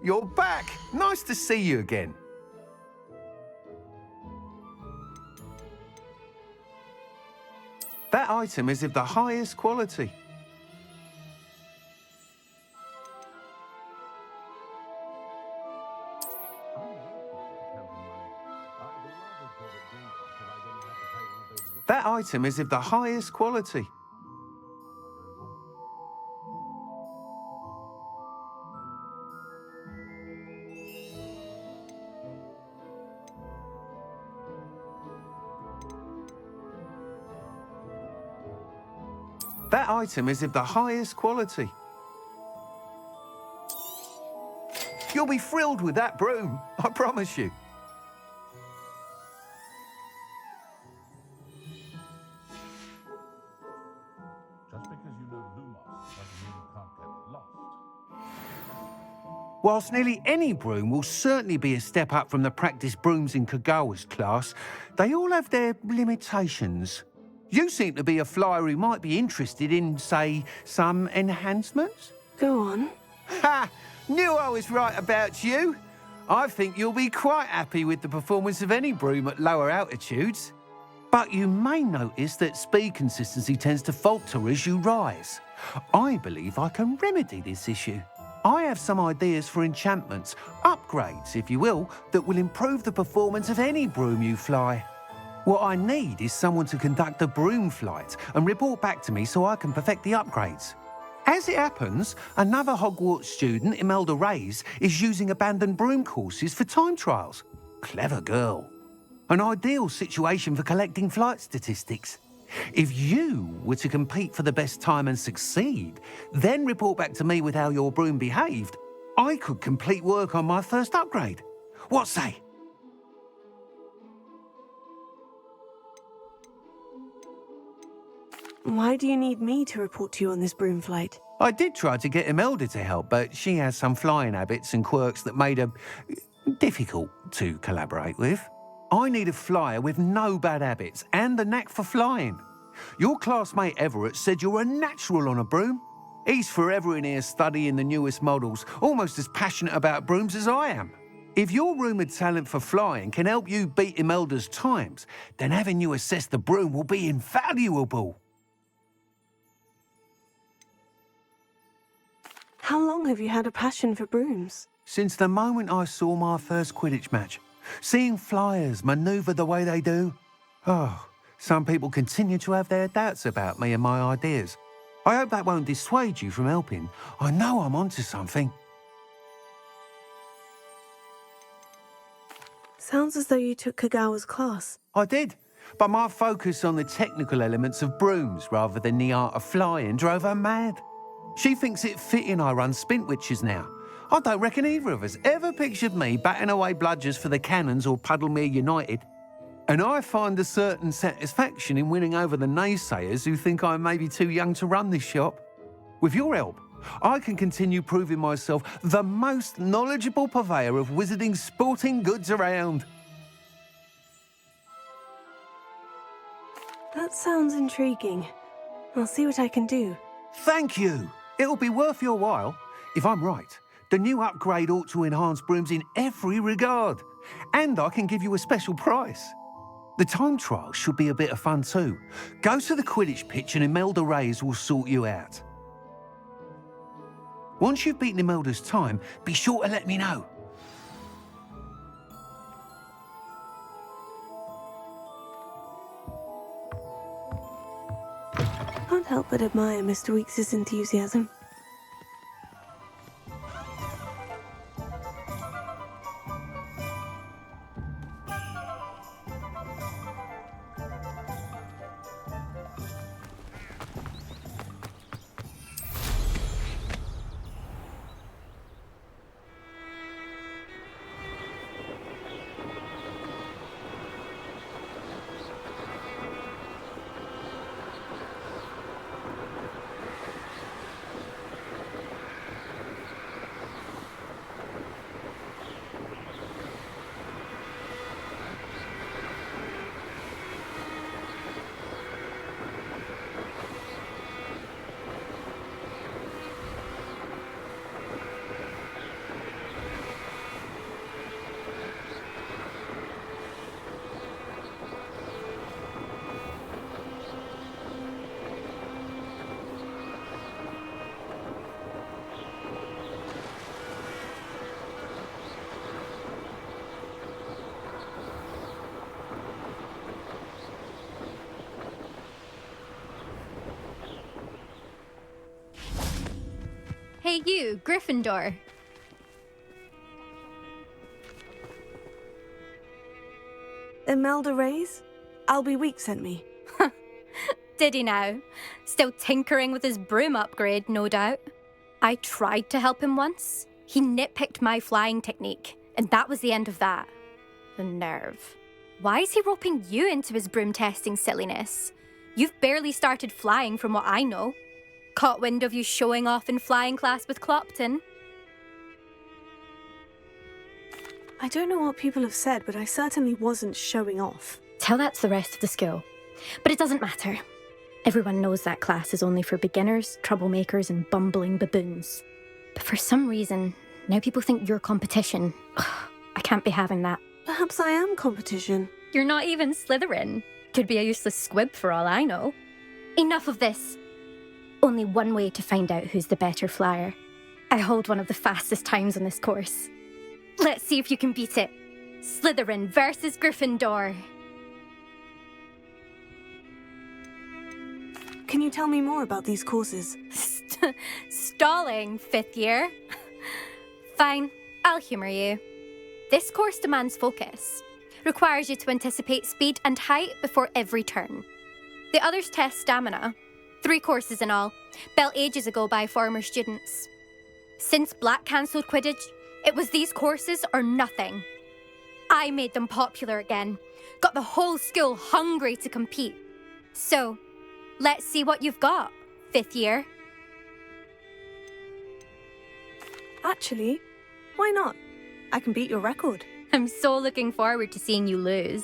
you're back. Nice to see you again. That item is of the highest quality. That item is of the highest quality. That item is of the highest quality. You'll be thrilled with that broom, I promise you. Just because you know Lumos doesn't mean you can't get lost. Whilst nearly any broom will certainly be a step up from the practice brooms in Kagawa's class, they all have their limitations. You seem to be a flyer who might be interested in, say, some enhancements? Go on. Ha! Knew I was right about you. I think you'll be quite happy with the performance of any broom at lower altitudes. But you may notice that speed consistency tends to falter as you rise. I believe I can remedy this issue. I have some ideas for enchantments, upgrades, if you will, that will improve the performance of any broom you fly. What I need is someone to conduct a broom flight and report back to me so I can perfect the upgrades. As it happens, another Hogwarts student, Imelda Reyes, is using abandoned broom courses for time trials. Clever girl. An ideal situation for collecting flight statistics. If you were to compete for the best time and succeed, then report back to me with how your broom behaved, I could complete work on my first upgrade. What say? Why do you need me to report to you on this broom flight? I did try to get Imelda to help, but she has some flying habits and quirks that made her difficult to collaborate with. I need a flyer with no bad habits and the knack for flying. Your classmate Everett said you're a natural on a broom. He's forever in here studying the newest models, almost as passionate about brooms as I am. If your rumoured talent for flying can help you beat Imelda's times, then having you assess the broom will be invaluable. How long have you had a passion for brooms? Since the moment I saw my first Quidditch match, seeing flyers manoeuvre the way they do. Oh, some people continue to have their doubts about me and my ideas. I hope that won't dissuade you from helping. I know I'm onto something. Sounds as though you took Kagawa's class. I did, but my focus on the technical elements of brooms rather than the art of flying drove her mad. She thinks it fitting I run Spintwitches now. I don't reckon either of us ever pictured me batting away bludgers for the Cannons or Puddlemere United. And I find a certain satisfaction in winning over the naysayers who think I may be too young to run this shop. With your help, I can continue proving myself the most knowledgeable purveyor of wizarding sporting goods around. That sounds intriguing. I'll see what I can do. Thank you. It'll be worth your while. If I'm right, the new upgrade ought to enhance brooms in every regard. And I can give you a special price. The time trial should be a bit of fun too. Go to the Quidditch pitch and Imelda Reyes will sort you out. Once you've beaten Imelda's time, be sure to let me know. Can't help but admire Mr. Weekes' enthusiasm. you, Gryffindor? Imelda Reyes? Albie Week sent me. Did he now? Still tinkering with his broom upgrade, no doubt. I tried to help him once. He nitpicked my flying technique, and that was the end of that. The nerve. Why is he roping you into his broom testing silliness? You've barely started flying from what I know. Caught wind of you showing off in flying class with Clopton. I don't know what people have said, but I certainly wasn't showing off. Tell that to the rest of the school. But it doesn't matter. Everyone knows that class is only for beginners, troublemakers, and bumbling baboons. But for some reason, now people think you're competition. Ugh, I can't be having that. Perhaps I am competition. You're not even Slytherin. Could be a useless squib for all I know. Enough of this. Only one way to find out who's the better flyer. I hold one of the fastest times on this course. Let's see if you can beat it. Slytherin versus Gryffindor. Can you tell me more about these courses? Stalling, fifth year. Fine, I'll humour you. This course demands focus. Requires you to anticipate speed and height before every turn. The others test stamina. 3 courses in all, built ages ago by former students. Since Black cancelled Quidditch, it was these courses or nothing. I made them popular again, got the whole school hungry to compete. So, let's see what you've got, fifth year. Actually, why not? I can beat your record. I'm so looking forward to seeing you lose.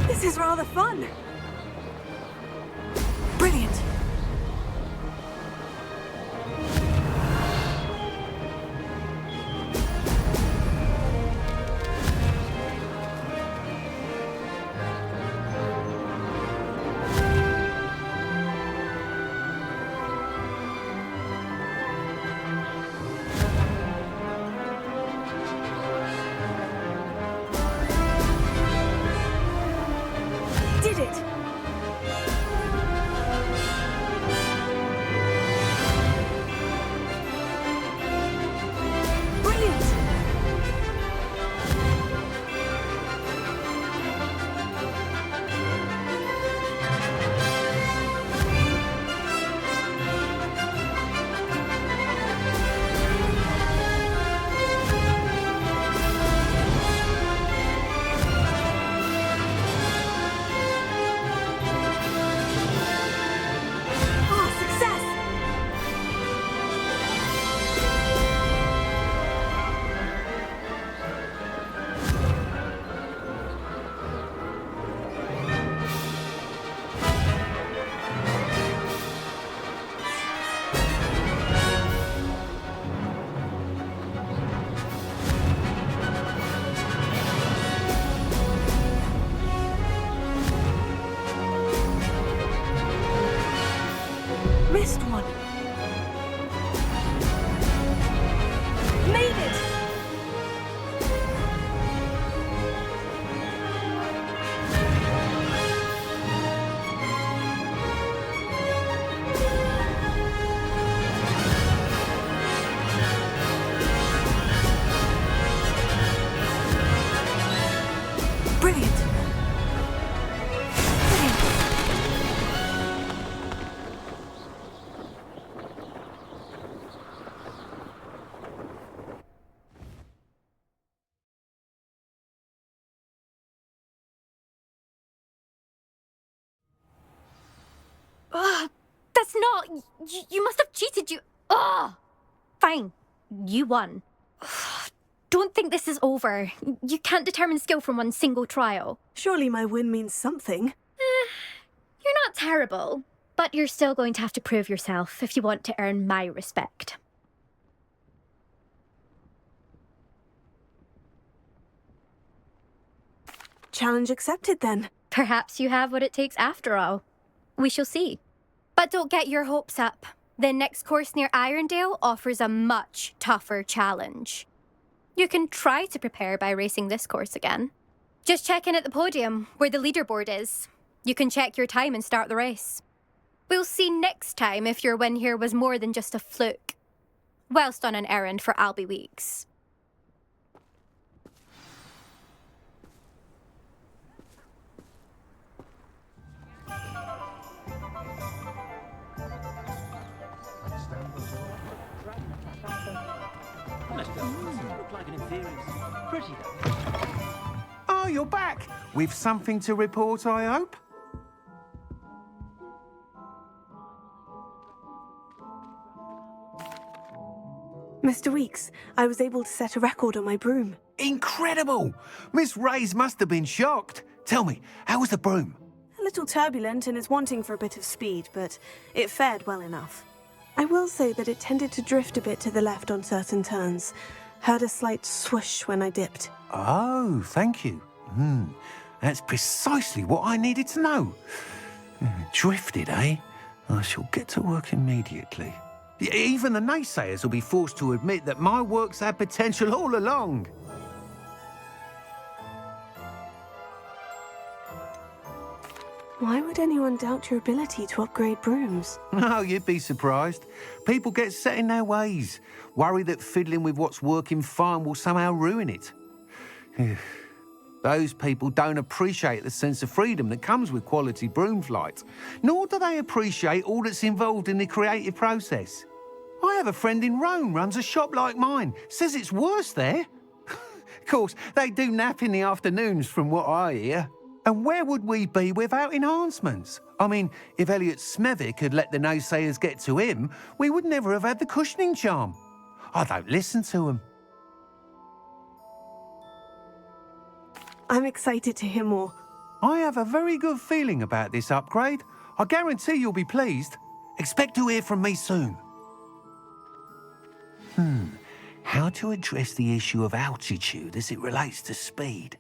This is rather fun. Brilliant. Did it! Brilliant! Oh, success! Missed one. Made it! Brilliant! Brilliant! Ugh, that's not... You must have cheated, you... Ugh! Fine, you won. Ugh, don't think this is over. You can't determine skill from one single trial. Surely my win means something. You're not terrible, but you're still going to have to prove yourself if you want to earn my respect. Challenge accepted then. Perhaps you have what it takes after all. We shall see. But don't get your hopes up. The next course near Irondale offers a much tougher challenge. You can try to prepare by racing this course again. Just check in at the podium, where the leaderboard is. You can check your time and start the race. We'll see next time if your win here was more than just a fluke. Whilst on an errand for Albie Weeks. Oh, you're back. With something to report, I hope? Mr. Weeks, I was able to set a record on my broom. Incredible! Miss Ray's must have been shocked. Tell me, how was the broom? A little turbulent and is wanting for a bit of speed, but it fared well enough. I will say that it tended to drift a bit to the left on certain turns. Heard a slight swoosh when I dipped. Oh, thank you. That's precisely what I needed to know. Drifted, eh? I shall get to work immediately. Even the naysayers will be forced to admit that my work's had potential all along. Why would anyone doubt your ability to upgrade brooms? No, you'd be surprised. People get set in their ways, worry that fiddling with what's working fine will somehow ruin it. Those people don't appreciate the sense of freedom that comes with quality broom flight, nor do they appreciate all that's involved in the creative process. I have a friend in Rome runs a shop like mine, says it's worse there. Of course, they do nap in the afternoons from what I hear. And where would we be without enhancements? I mean, if Elliot Smethwick had let the naysayers get to him, we would never have had the cushioning charm. I don't listen to them. I'm excited to hear more. I have a very good feeling about this upgrade. I guarantee you'll be pleased. Expect to hear from me soon. How to address the issue of altitude as it relates to speed?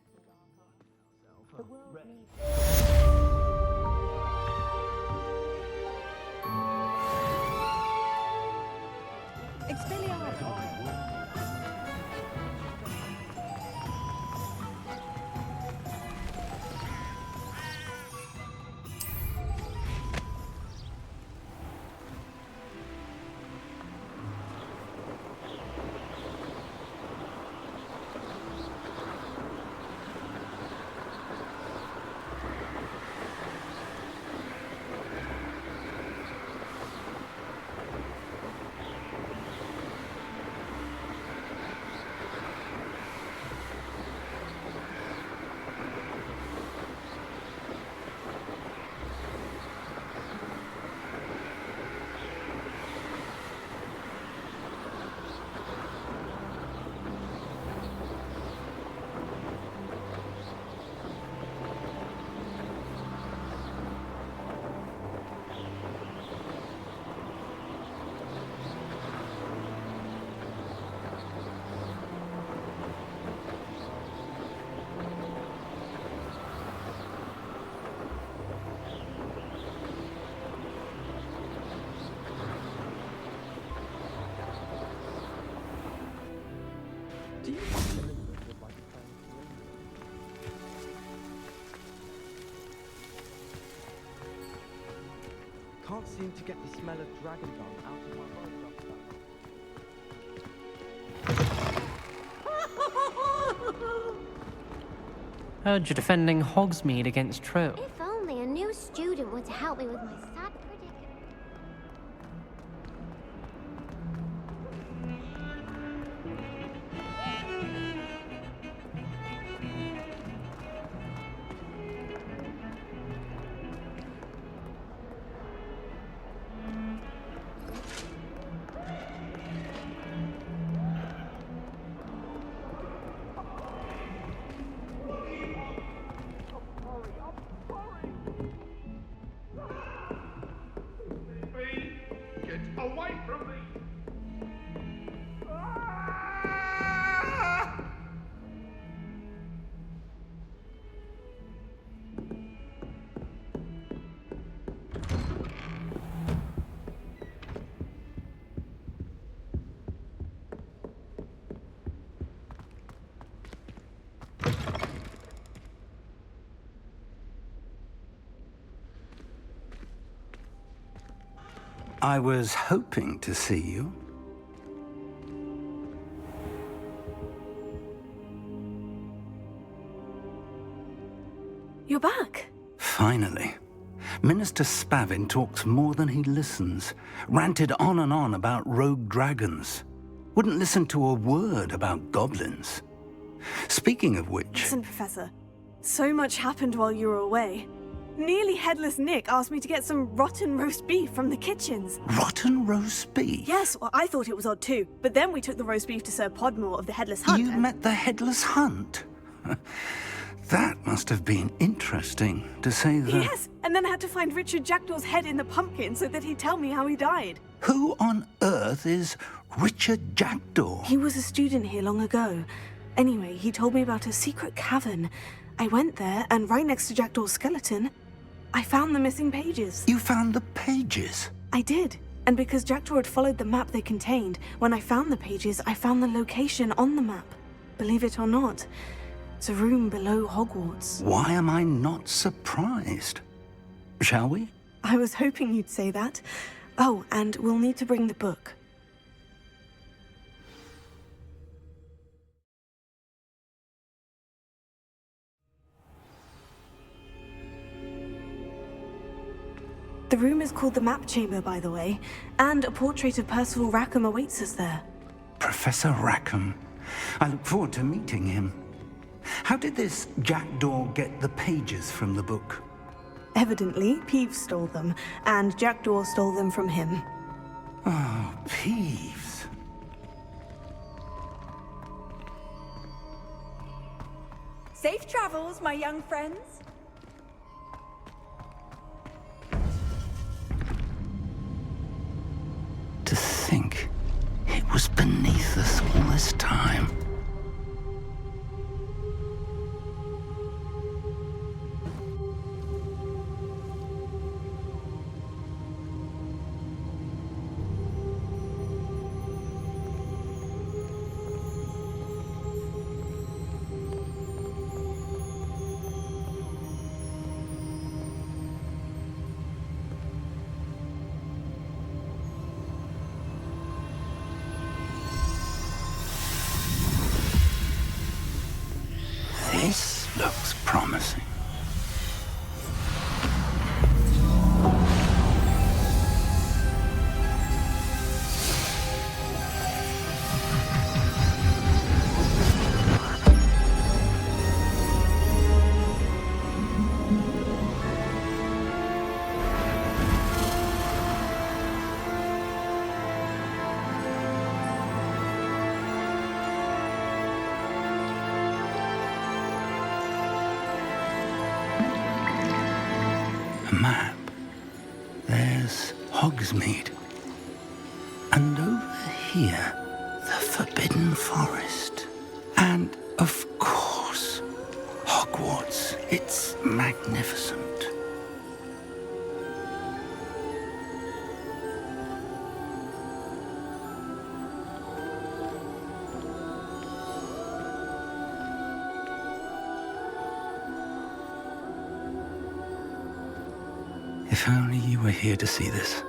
Can't seem to get the smell of dragon gum out of my mouth. Heard you're defending Hogsmeade against Trill. If only a new student were to help me with my sad predicament. Get away from me! I was hoping to see you. You're back. Finally. Minister Spavin talks more than he listens. Ranted on and on about rogue dragons. Wouldn't listen to a word about goblins. Speaking of which... Listen, Professor. So much happened while you were away. Nearly Headless Nick asked me to get some rotten roast beef from the kitchens. Rotten roast beef? Yes, well, I thought it was odd too. But then we took the roast beef to Sir Podmore of the Headless Hunt. You met the Headless Hunt? That must have been interesting, to say the... Yes, and then I had to find Richard Jackdaw's head in the pumpkin so that he'd tell me how he died. Who on earth is Richard Jackdaw? He was a student here long ago. Anyway, he told me about a secret cavern. I went there, and right next to Jackdaw's skeleton, I found the missing pages. You found the pages? I did. And because Jackdaw had followed the map they contained, when I found the pages, I found the location on the map. Believe it or not, it's a room below Hogwarts. Why am I not surprised? Shall we? I was hoping you'd say that. Oh, and we'll need to bring the book. The room is called the Map Chamber, by the way, and a portrait of Percival Rackham awaits us there. Professor Rackham. I look forward to meeting him. How did this Jackdaw get the pages from the book? Evidently, Peeves stole them, and Jackdaw stole them from him. Oh, Peeves. Safe travels, my young friends. To think it was beneath us all this time. This looks promising. A map. There's Hogsmeade. And over here, the Forbidden Forest. And, of course, Hogwarts. It's magnificent. If only you were here to see this.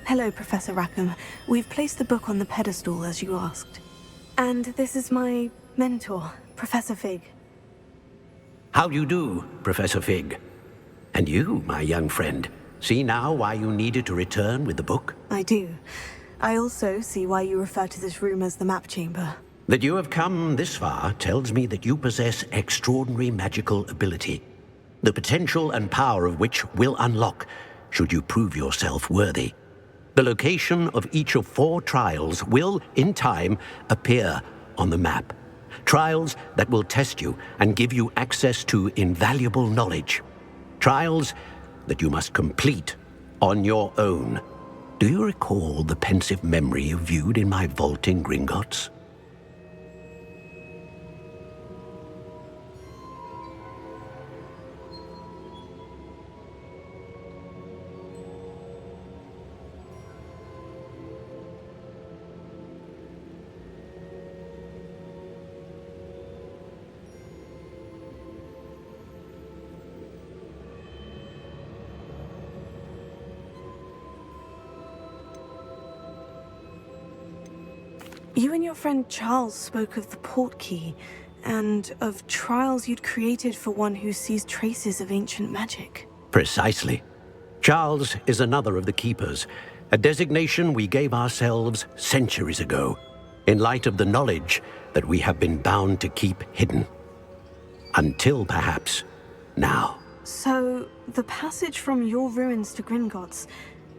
Hello, Professor Rackham. We've placed the book on the pedestal, as you asked. And this is my mentor, Professor Fig. How do you do, Professor Fig? And you, my young friend, see now why you needed to return with the book? I do. I also see why you refer to this room as the Map Chamber. That you have come this far tells me that you possess extraordinary magical ability, the potential and power of which will unlock should you prove yourself worthy. The location of each of 4 trials will, in time, appear on the map. Trials that will test you and give you access to invaluable knowledge. Trials that you must complete on your own. Do you recall the pensive memory you viewed in my vault in Gringotts? You and your friend Charles spoke of the port key, and of trials you'd created for one who sees traces of ancient magic. Precisely. Charles is another of the Keepers, a designation we gave ourselves centuries ago, in light of the knowledge that we have been bound to keep hidden. Until perhaps now. So, the passage from your ruins to Gringotts,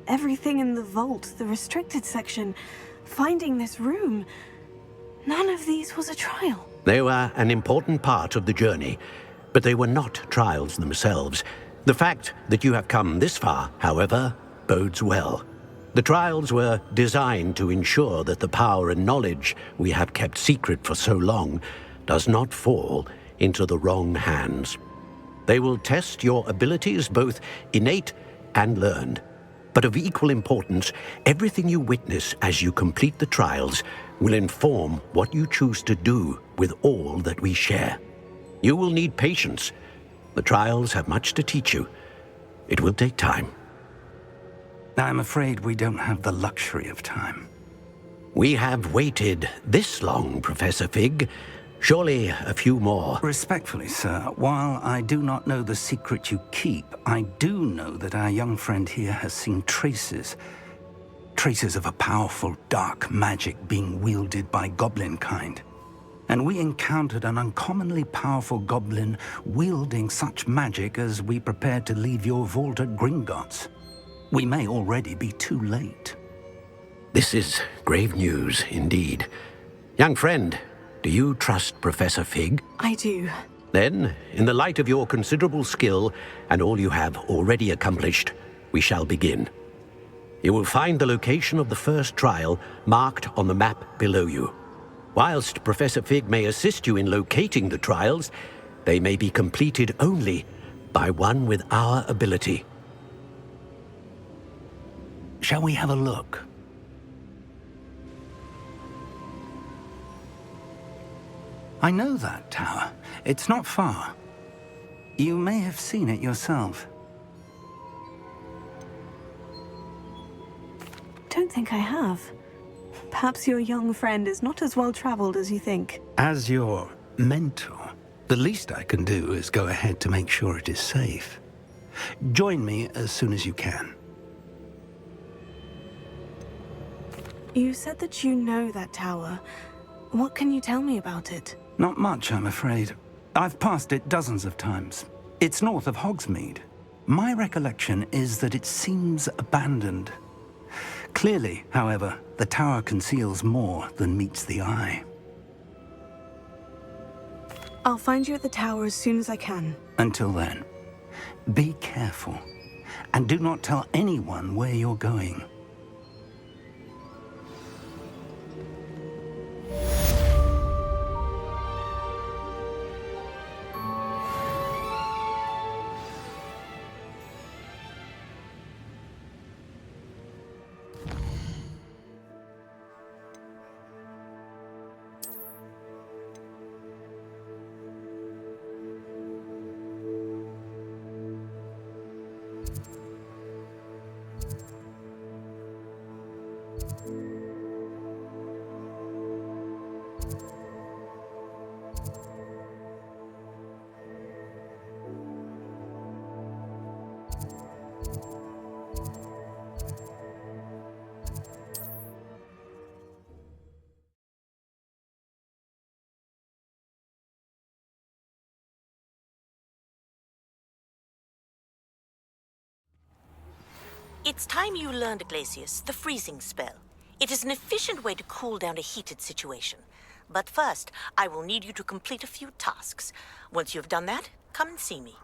everything in the vault, the restricted section, finding this room, none of these was a trial. They were an important part of the journey, but they were not trials themselves. The fact that you have come this far, however, bodes well. The trials were designed to ensure that the power and knowledge we have kept secret for so long does not fall into the wrong hands. They will test your abilities, both innate and learned. But of equal importance, everything you witness as you complete the trials will inform what you choose to do with all that we share. You will need patience. The trials have much to teach you. It will take time. I'm afraid we don't have the luxury of time. We have waited this long, Professor Fig. Surely a few more. Respectfully, sir, while I do not know the secret you keep, I do know that our young friend here has seen traces of a powerful dark magic being wielded by goblin kind. And we encountered an uncommonly powerful goblin wielding such magic as we prepared to leave your vault at Gringotts. We may already be too late. This is grave news indeed. Young friend, do you trust Professor Fig? I do. Then, in the light of your considerable skill and all you have already accomplished, we shall begin. You will find the location of the first trial marked on the map below you. Whilst Professor Fig may assist you in locating the trials, they may be completed only by one with our ability. Shall we have a look? I know that tower. It's not far. You may have seen it yourself. Don't think I have. Perhaps your young friend is not as well traveled as you think. As your mentor, the least I can do is go ahead to make sure it is safe. Join me as soon as you can. You said that you know that tower. What can you tell me about it? Not much, I'm afraid. I've passed it dozens of times. It's north of Hogsmeade. My recollection is that it seems abandoned. Clearly, however, the tower conceals more than meets the eye. I'll find you at the tower as soon as I can. Until then, be careful, and do not tell anyone where you're going. It's time you learned, Glacius, the freezing spell. It is an efficient way to cool down a heated situation. But first, I will need you to complete a few tasks. Once you have done that, come and see me.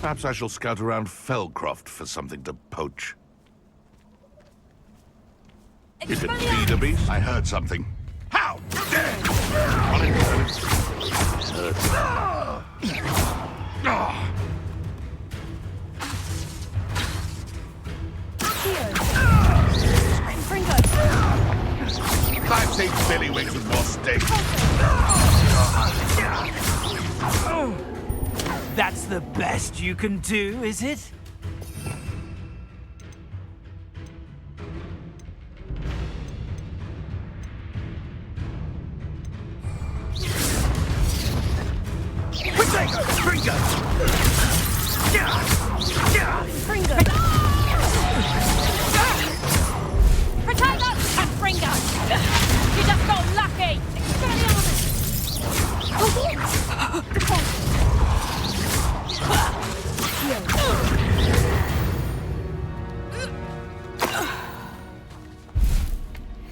Perhaps I shall scout around Felcroft for something to poach. Is it feed a beast? I heard something. How dare you! On it goes. I've seen Billy Wings with more steak. That's the best you can do, is it?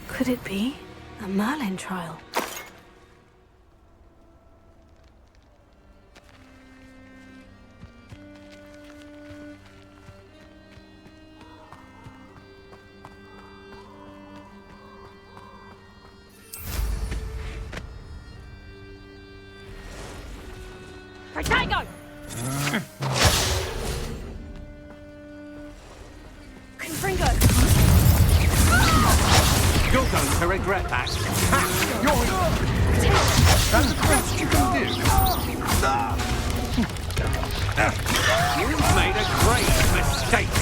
Could it be a Merlin trial? Protego! Confringo! You're going to regret that. That's the best you can do. You've made a great mistake.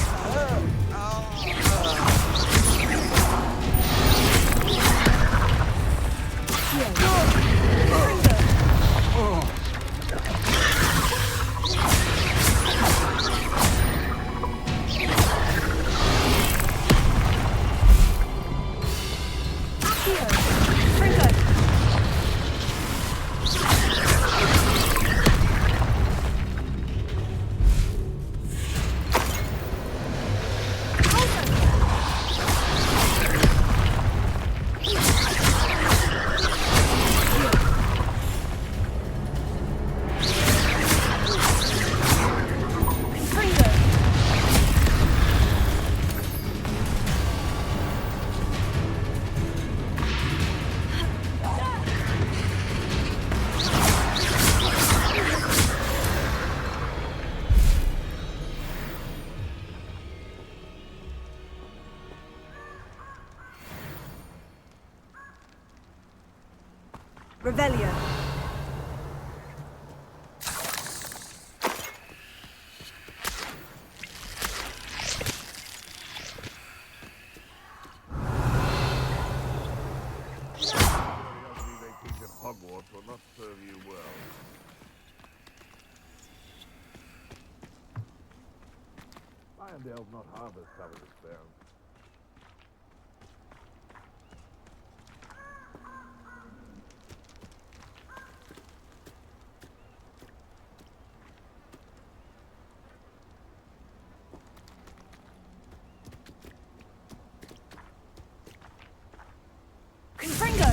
Revelio. Hogwarts will not serve you well. Irondale's not half as covered as Baron. Confringo!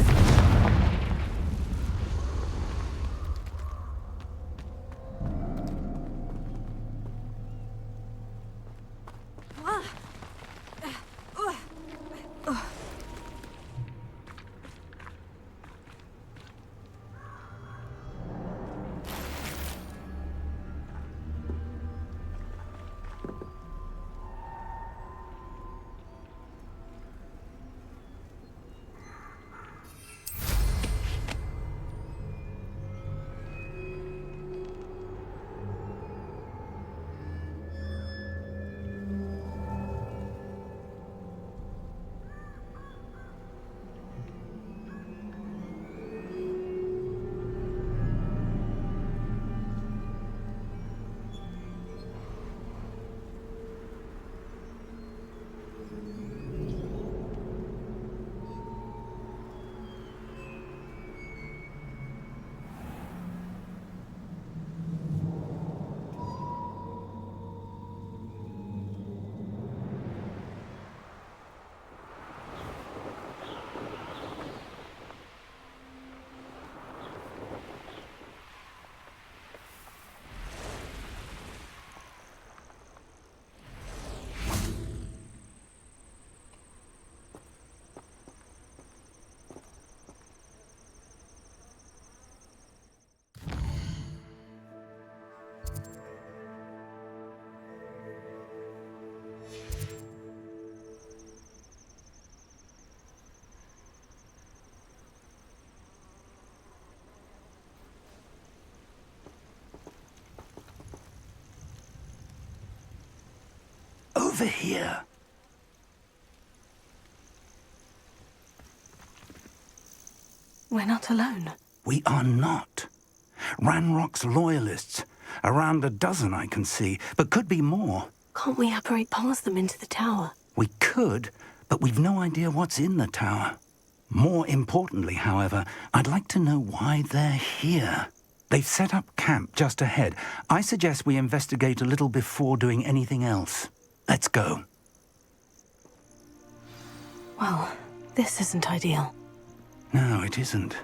over here. We're not alone. We are not. Ranrock's loyalists. Around a dozen I can see, but could be more. Can't we apparate past them into the tower? We could, but we've no idea what's in the tower. More importantly, however, I'd like to know why they're here. They've set up camp just ahead. I suggest we investigate a little before doing anything else. Let's go. Well, this isn't ideal. No, it isn't.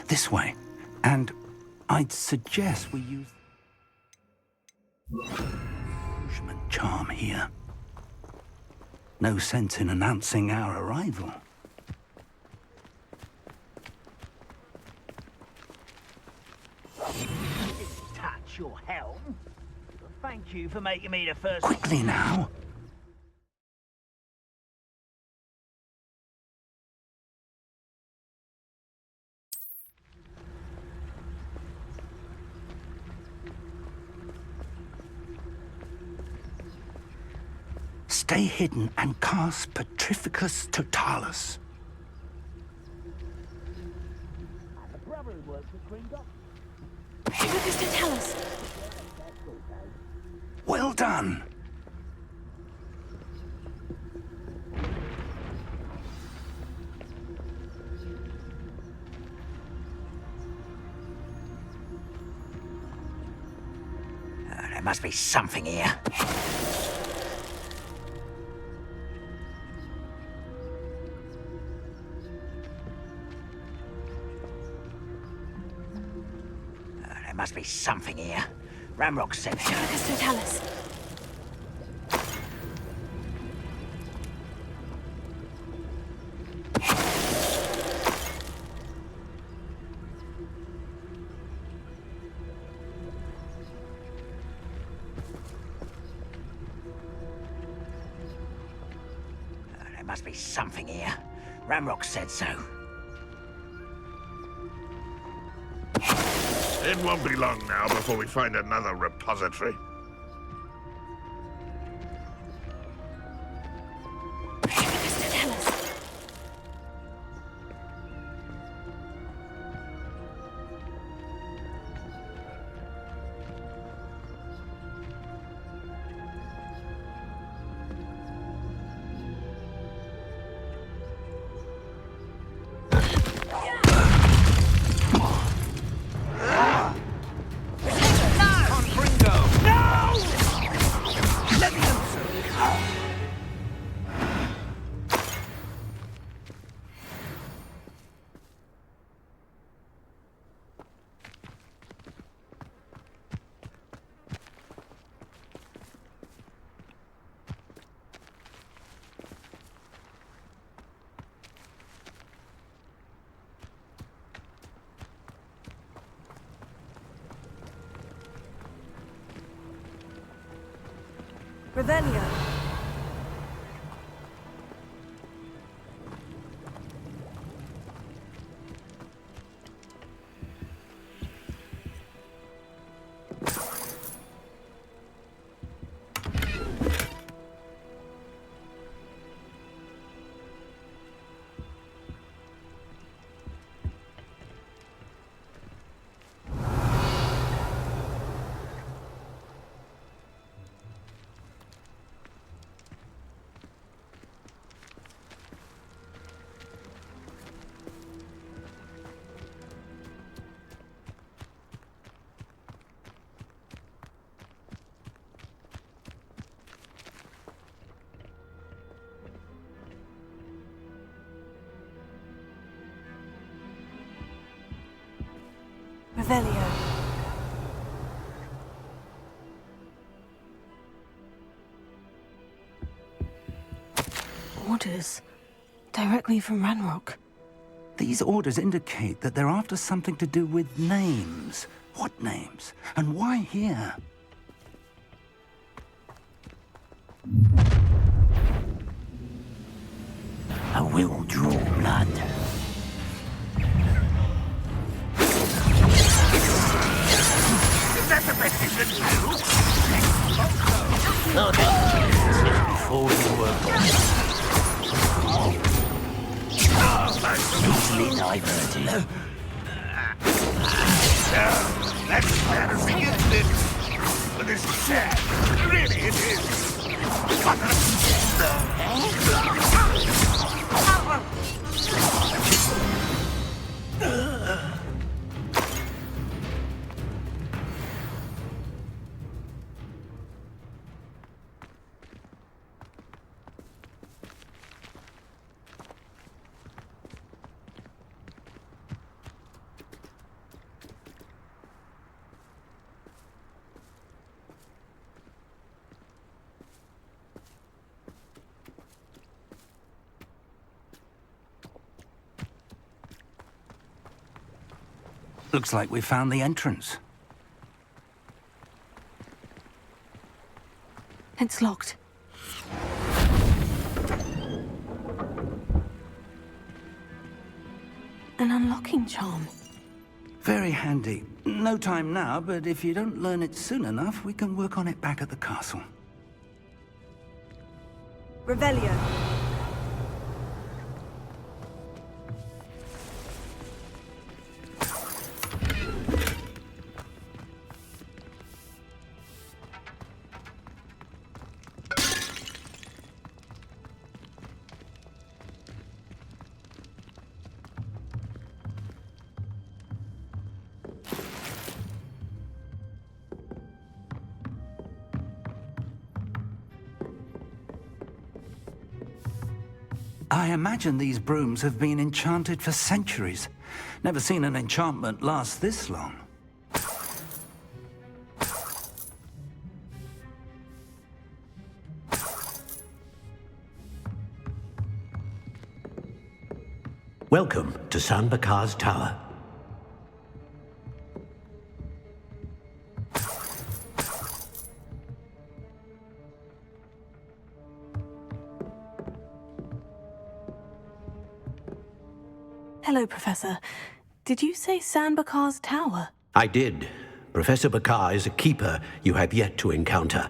This way. And I'd suggest we use illusionment charm here. No sense in announcing our arrival. Touch your helm. Thank you for making me the first. Quickly now. Stay hidden and cast Petrificus Totalis. Petrificus Totalis. Well done. There must be something here. There must be something here. Ranrock said so. Petrificus Totalis. There must be something here. Ranrock said so. It won't be long now before we find another repository. Petrificus Totalis. Revelio. Revelio. Orders. Directly from Ranrock. These orders indicate that they're after something to do with names. What names? And why here? I will draw blood. Is that the best you can do? Okay. before you were born. Easily diverted. That's as bad as it gets, then. But this is sad. Really, it is. Looks like we found the entrance. It's locked. An unlocking charm. Very handy. No time now, but if you don't learn it soon enough, we can work on it back at the castle. Revelio. I imagine these brooms have been enchanted for centuries. Never seen an enchantment last this long. Welcome to Sanbakar's Tower. Hello, Professor. Did you say Sanbakar's Tower? I did. Professor Bakar is a keeper you have yet to encounter.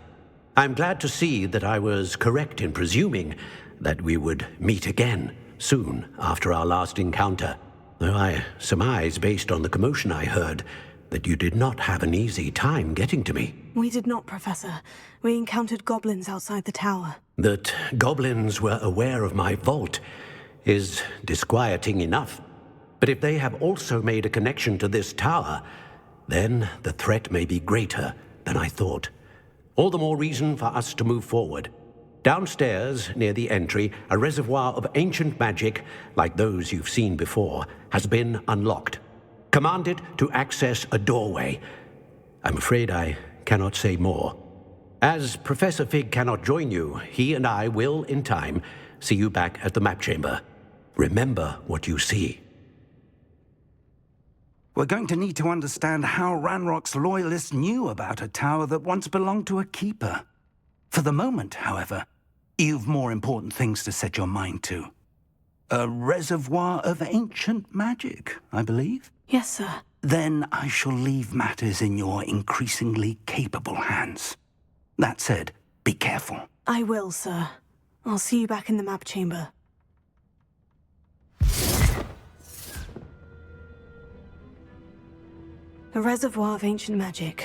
I'm glad to see that I was correct in presuming that we would meet again soon after our last encounter, though I surmise, based on the commotion I heard, that you did not have an easy time getting to me. We did not, Professor. We encountered goblins outside the tower. That goblins were aware of my vault is disquieting enough. But if they have also made a connection to this tower, then the threat may be greater than I thought. All the more reason for us to move forward. Downstairs, near the entry, a reservoir of ancient magic, like those you've seen before, has been unlocked. Commanded to access a doorway. I'm afraid I cannot say more. As Professor Fig cannot join you, he and I will, in time, see you back at the map chamber. Remember what you see. We're going to need to understand how Ranrock's loyalists knew about a tower that once belonged to a keeper. For the moment, however, you've more important things to set your mind to. A reservoir of ancient magic, I believe? Yes, sir. Then I shall leave matters in your increasingly capable hands. That said, be careful. I will, sir. I'll see you back in the map chamber. A reservoir of ancient magic.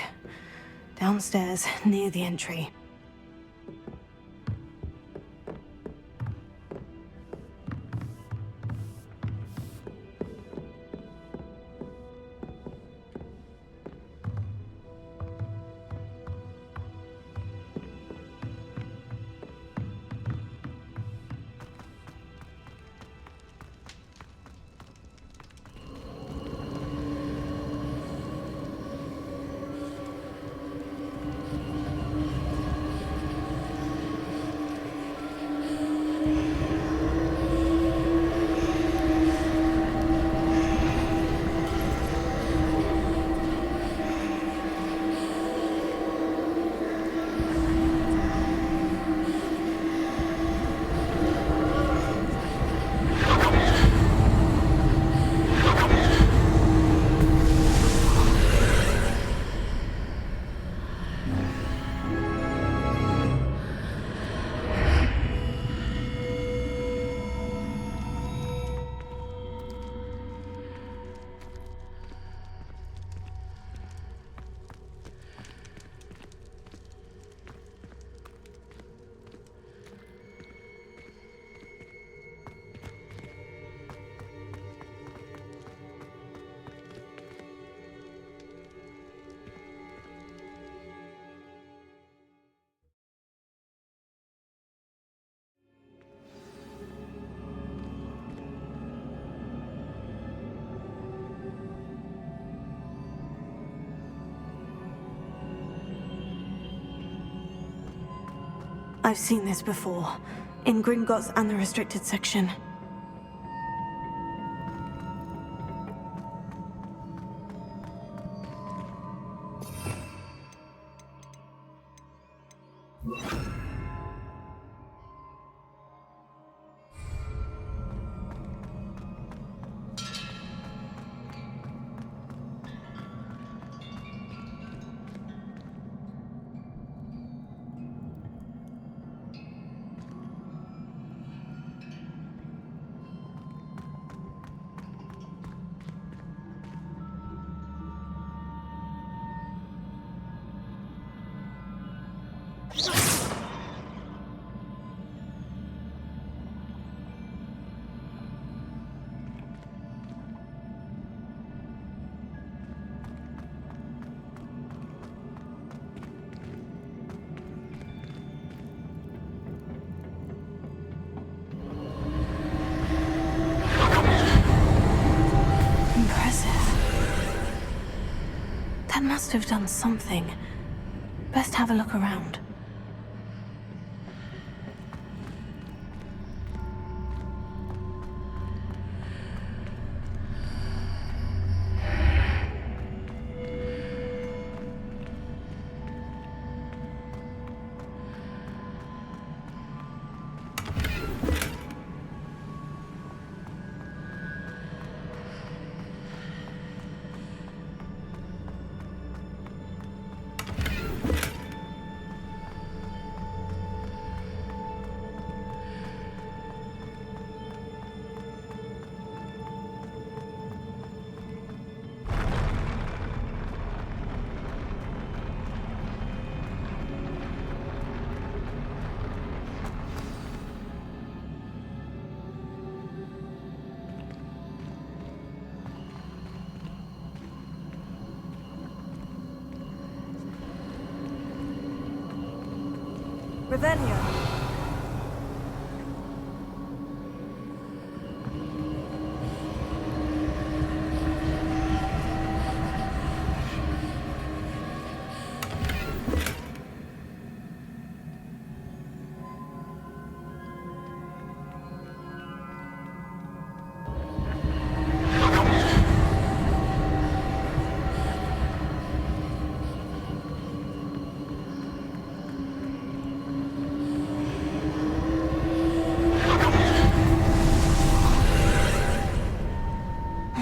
Downstairs, near the entry. I've seen this before, in Gringotts and the restricted section. That must have done something. Best have a look around. Revelio.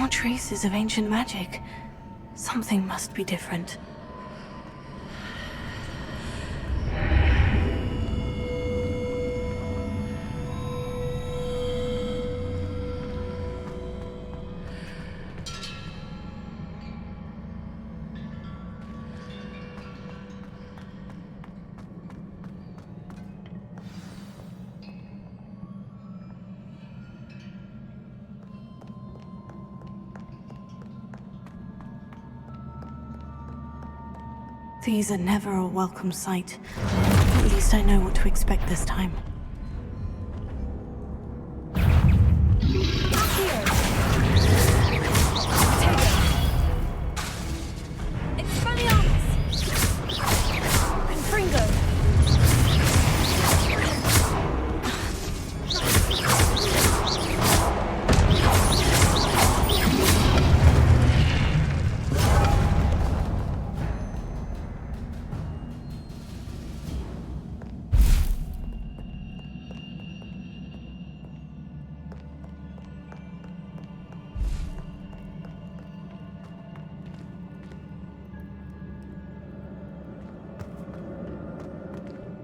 Traces of ancient magic. Something must be different. These are never a welcome sight. At least I know what to expect this time.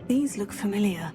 These look familiar.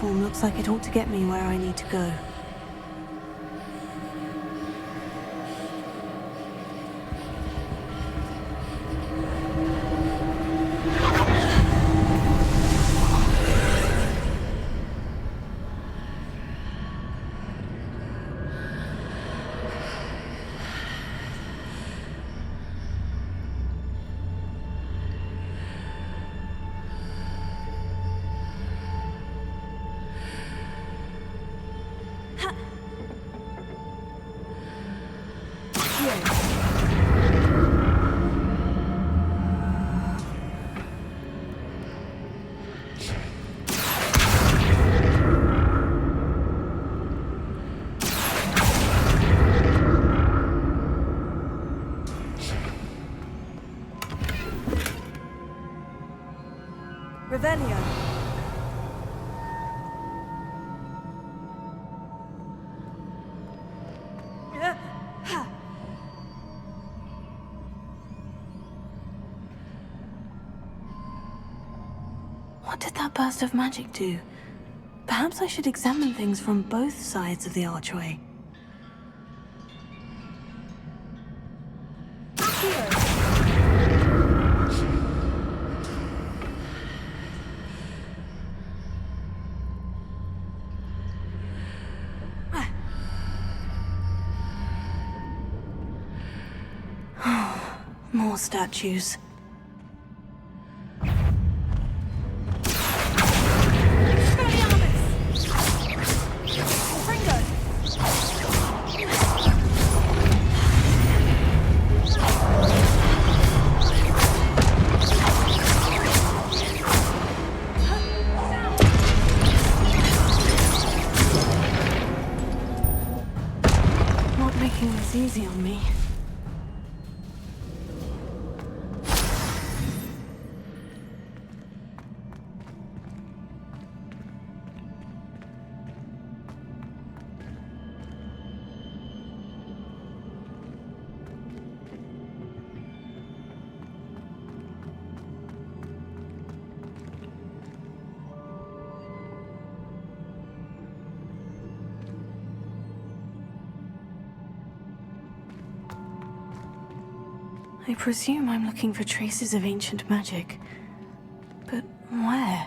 platform looks like it ought to get me where I need to go. Revelio. What did that burst of magic do? Perhaps I should examine things from both sides of the archway. More statues. Not making this easy on me. I presume I'm looking for traces of ancient magic. But where?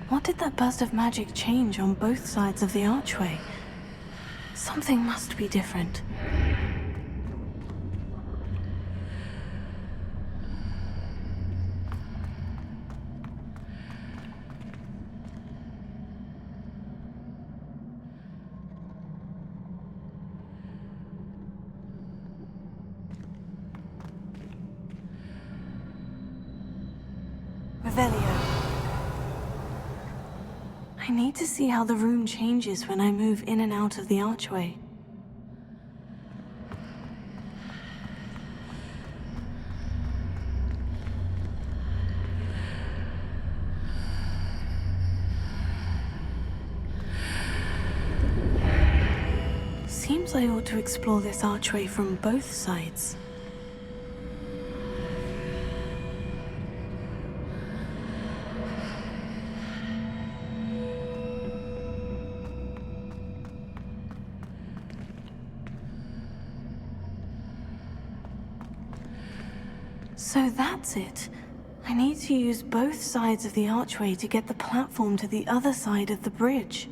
What did that burst of magic change on both sides of the archway? Something must be different. Revelio. I need to see how the room changes when I move in and out of the archway. seems I ought to explore this archway from both sides. So that's it. I need to use both sides of the archway to get the platform to the other side of the bridge.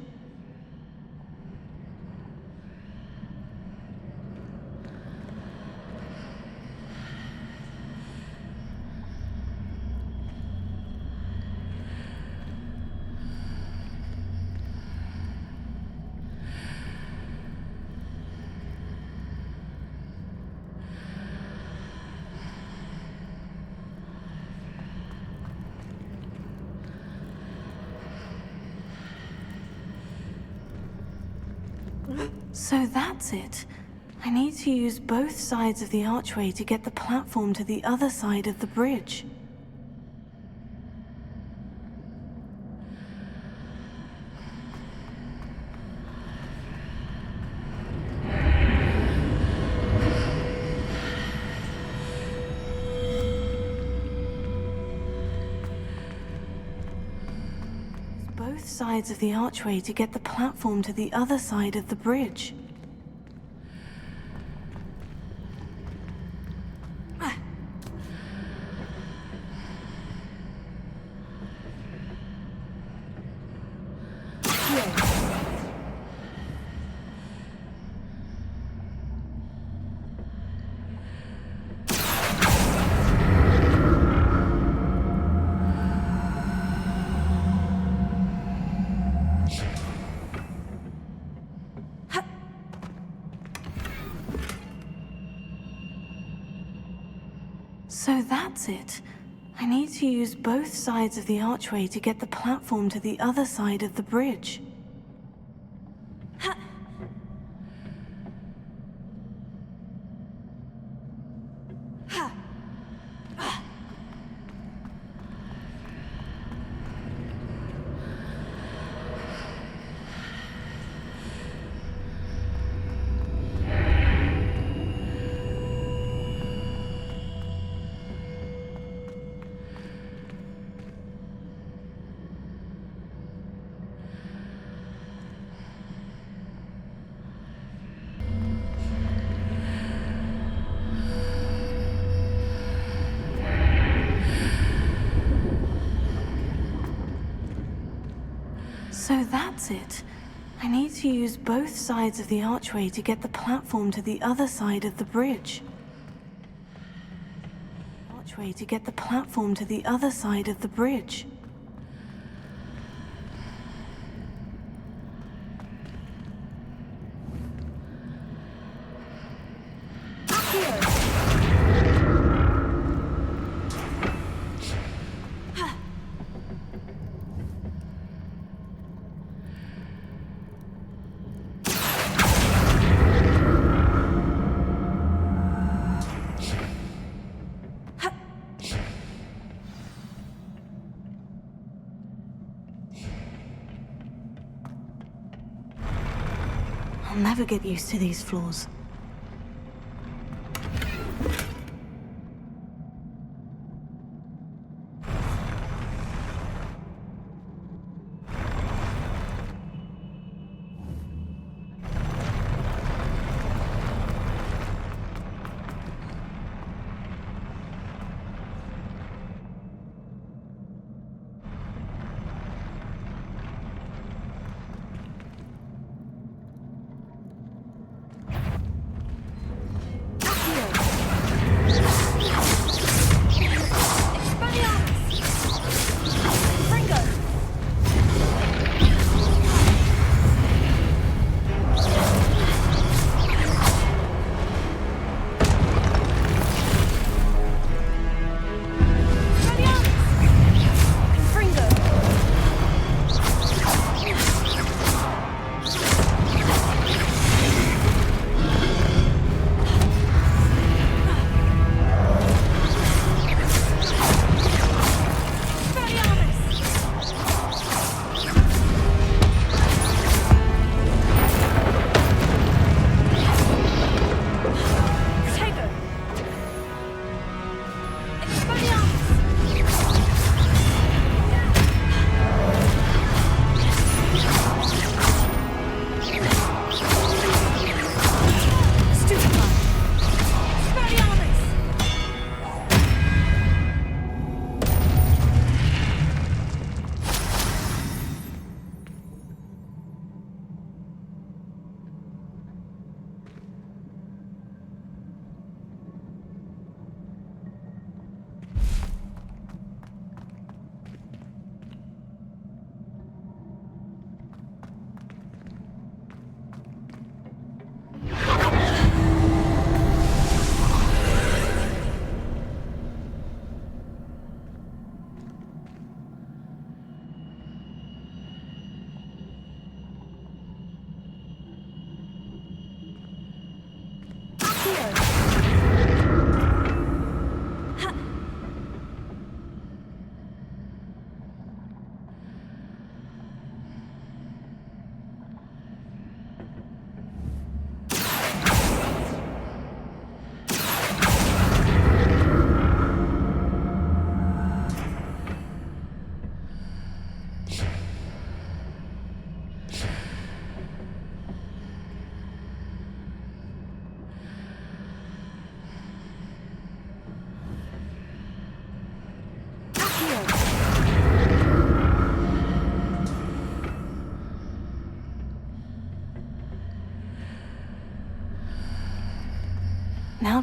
So that's it. I need to use both sides of the archway to get the platform to the other side of the bridge. Both sides of the archway to get the platform to the other side of the bridge. So that's it. I need to use both sides of the archway to get the platform to the other side of the bridge. So that's it. I need to use both sides of the archway to get the platform to the other side of the bridge. Archway to get the platform to the other side of the bridge. I'll never get used to these floors.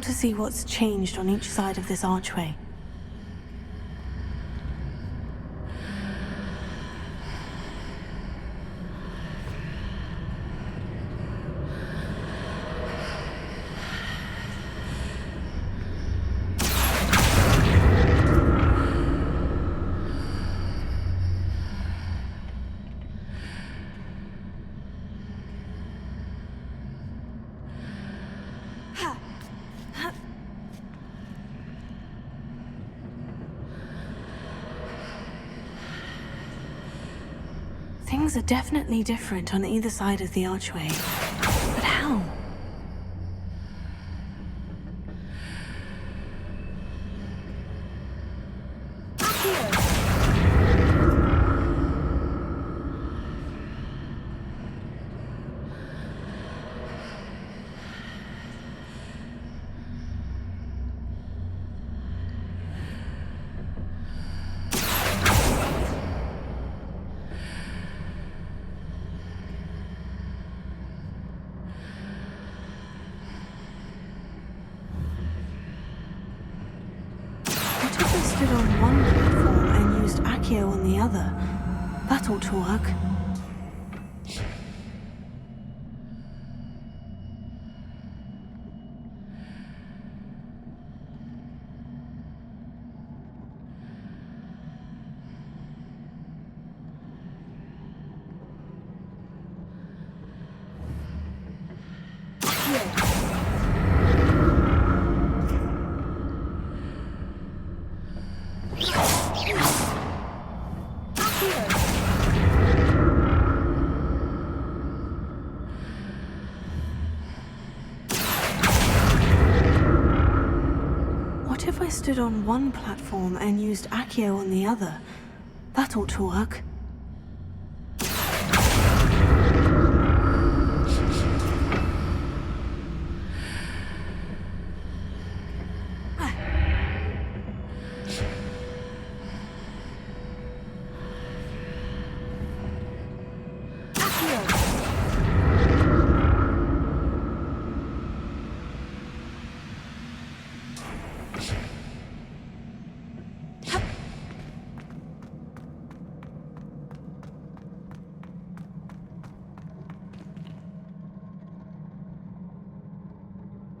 to see what's changed on each side of this archway. Things are definitely different on either side of the archway. But how? Stood on one platform and used Accio on the other. That ought to work. What if I stood on one platform and used Accio on the other? That ought to work.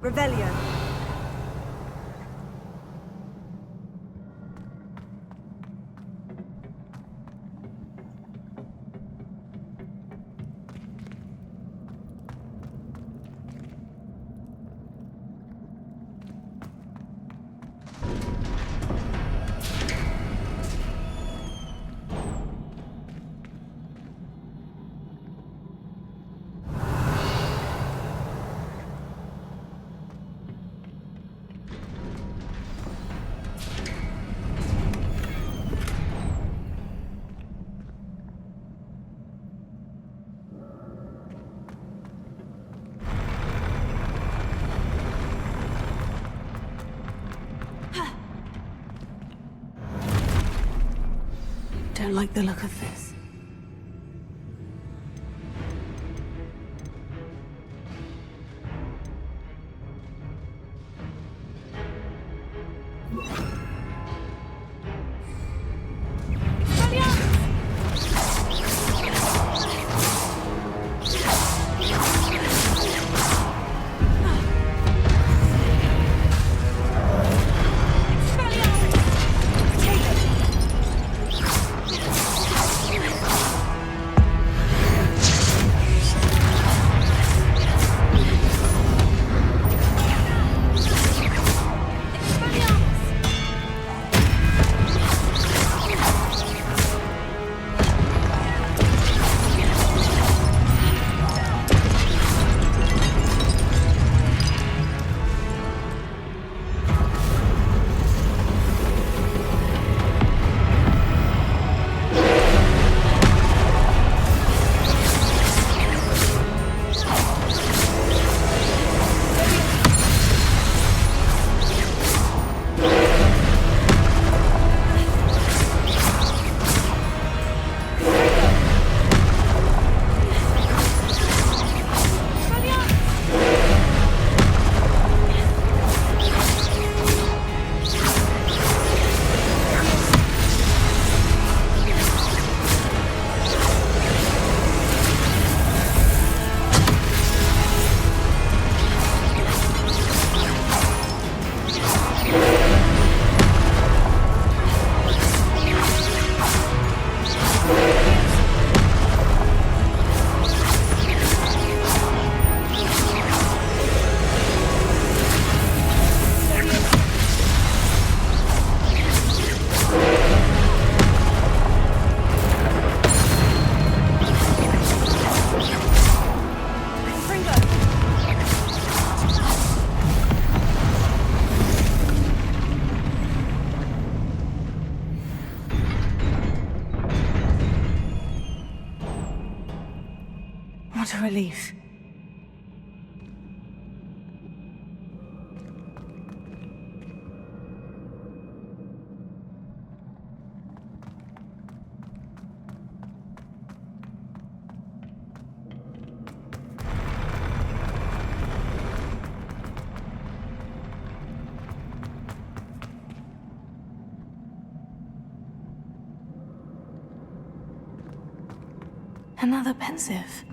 Revelio. Don't like the look of this. What a relief. Another pensive.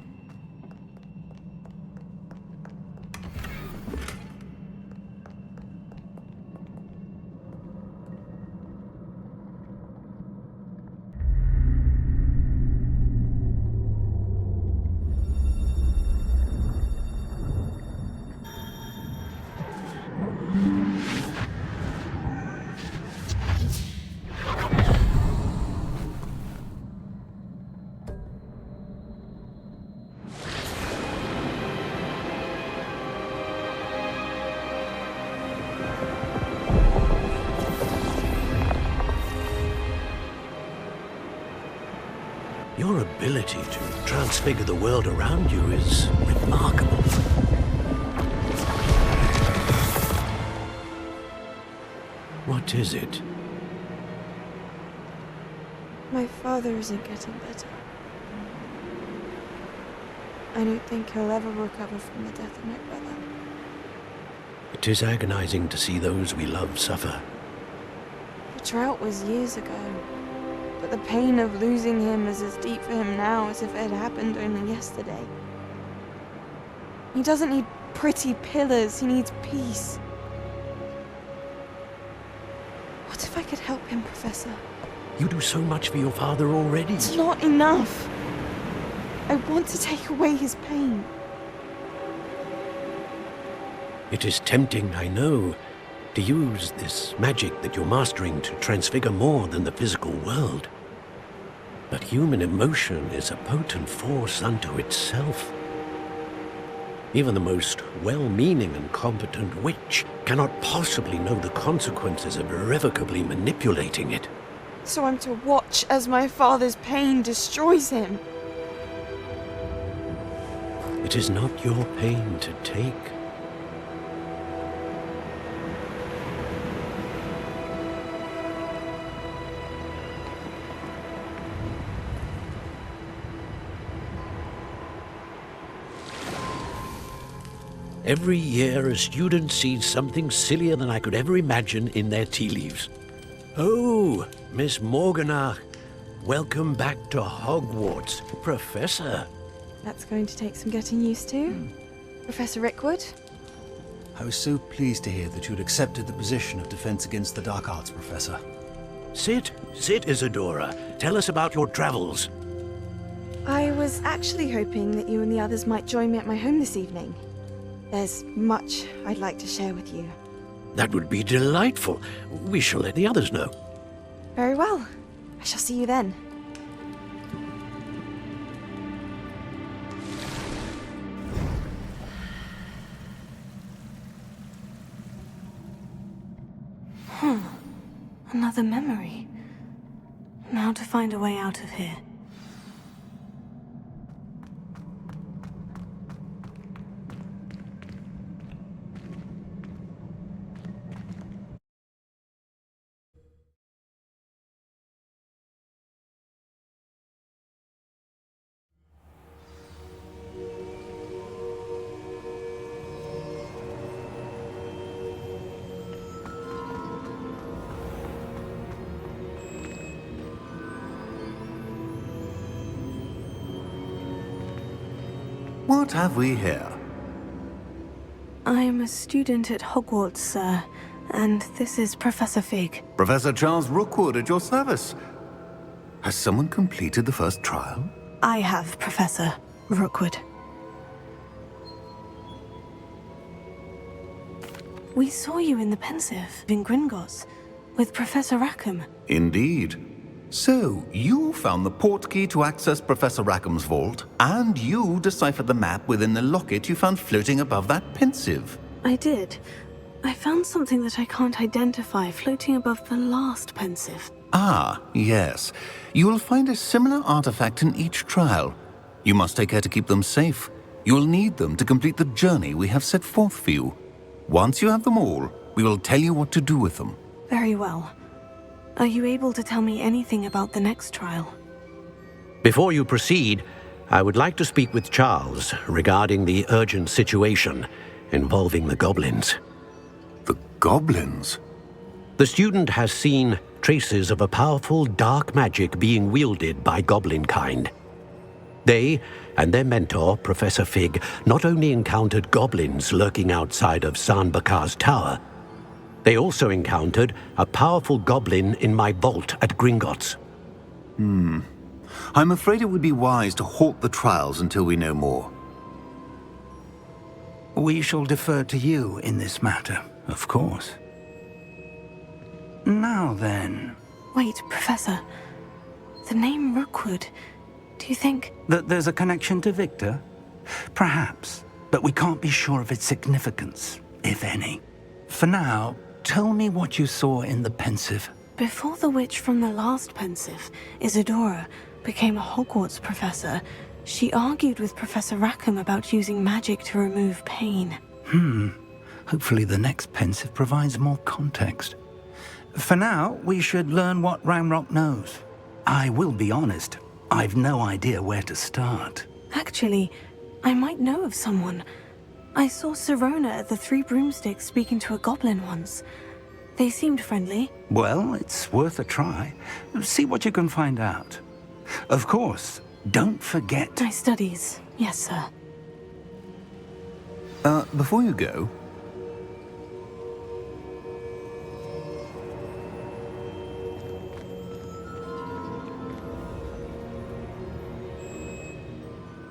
Your ability to transfigure the world around you is remarkable. What is it? My father isn't getting better. I don't think he'll ever recover from the death of my brother. It is agonizing to see those we love suffer. The drought was years ago, but the pain of losing him is as deep for him now as if it had happened only yesterday. He doesn't need pretty pillars, he needs peace. What if I could help him, Professor? You do so much for your father already. It's not enough. I want to take away his pain. It is tempting, I know, to use this magic that you're mastering to transfigure more than the physical world. But human emotion is a potent force unto itself. Even the most well-meaning and competent witch cannot possibly know the consequences of irrevocably manipulating it. So I'm to watch as my father's pain destroys him. It is not your pain to take. Every year, a student sees something sillier than I could ever imagine in their tea leaves. Oh, Miss Morganach, welcome back to Hogwarts, Professor. That's going to take some getting used to. Professor Rickwood? I was so pleased to hear that you had accepted the position of Defense Against the Dark Arts, Professor. Sit, Isadora. Tell us about your travels. I was actually hoping that you and the others might join me at my home this evening. There's much I'd like to share with you. That would be delightful. We shall let the others know. Very well. I shall see you then. Another memory. Now to find a way out of here. What have we here? I'm a student at Hogwarts, sir, and this is Professor Fig. Professor Charles Rookwood at your service. Has someone completed the first trial? I have, Professor Rookwood. We saw you in the Pensive in Gringotts with Professor Rackham. Indeed. So, you found the portkey to access Professor Rackham's vault, and you deciphered the map within the locket you found floating above that Pensive. I did. I found something that I can't identify floating above the last Pensive. Ah, yes. You will find a similar artifact in each trial. You must take care to keep them safe. You'll need them to complete the journey we have set forth for you. Once you have them all, we will tell you what to do with them. Very well. Are you able to tell me anything about the next trial? Before you proceed, I would like to speak with Charles regarding the urgent situation involving the goblins. The goblins? The student has seen traces of a powerful dark magic being wielded by goblin kind. They and their mentor, Professor Fig, not only encountered goblins lurking outside of San Bakar's tower, they also encountered a powerful goblin in my vault at Gringotts. I'm afraid it would be wise to halt the trials until we know more. We shall defer to you in this matter, of course. Now then... Wait, Professor. The name Rookwood. Do you think... that there's a connection to Victor? Perhaps, but we can't be sure of its significance, if any. For now, tell me what you saw in the Pensive. Before the witch from the last Pensive, Isadora, became a Hogwarts professor, she argued with Professor Rackham about using magic to remove pain. Hopefully the next Pensive provides more context. For now, we should learn what Ranrock knows. I will be honest, I've no idea where to start. Actually, I might know of someone. I saw Sirona at the Three Broomsticks speaking to a goblin once. They seemed friendly. Well, it's worth a try. See what you can find out. Of course, don't forget... My studies. Yes, sir. Before you go...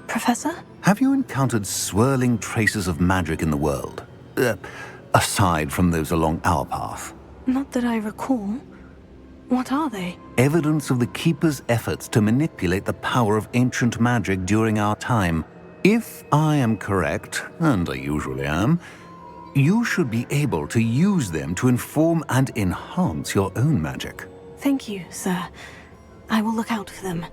Professor? Have you encountered swirling traces of magic in the world? Aside from those along our path? Not that I recall. What are they? Evidence of the Keeper's efforts to manipulate the power of ancient magic during our time. If I am correct, and I usually am, you should be able to use them to inform and enhance your own magic. Thank you, sir. I will look out for them.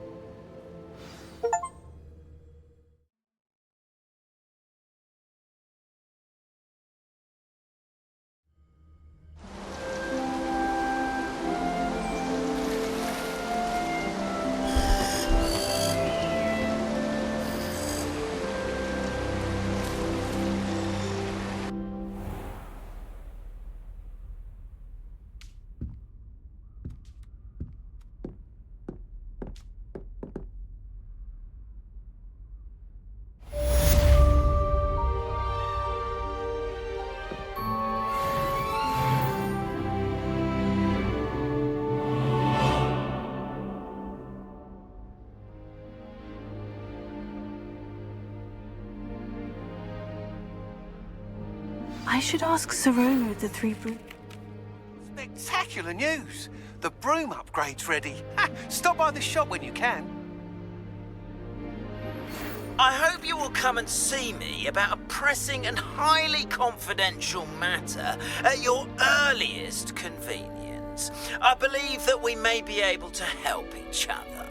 I should ask Sirona at the Three Broom... Spectacular news! The broom upgrade's ready. Ha! Stop by the shop when you can. I hope you will come and see me about a pressing and highly confidential matter at your earliest convenience. I believe that we may be able to help each other.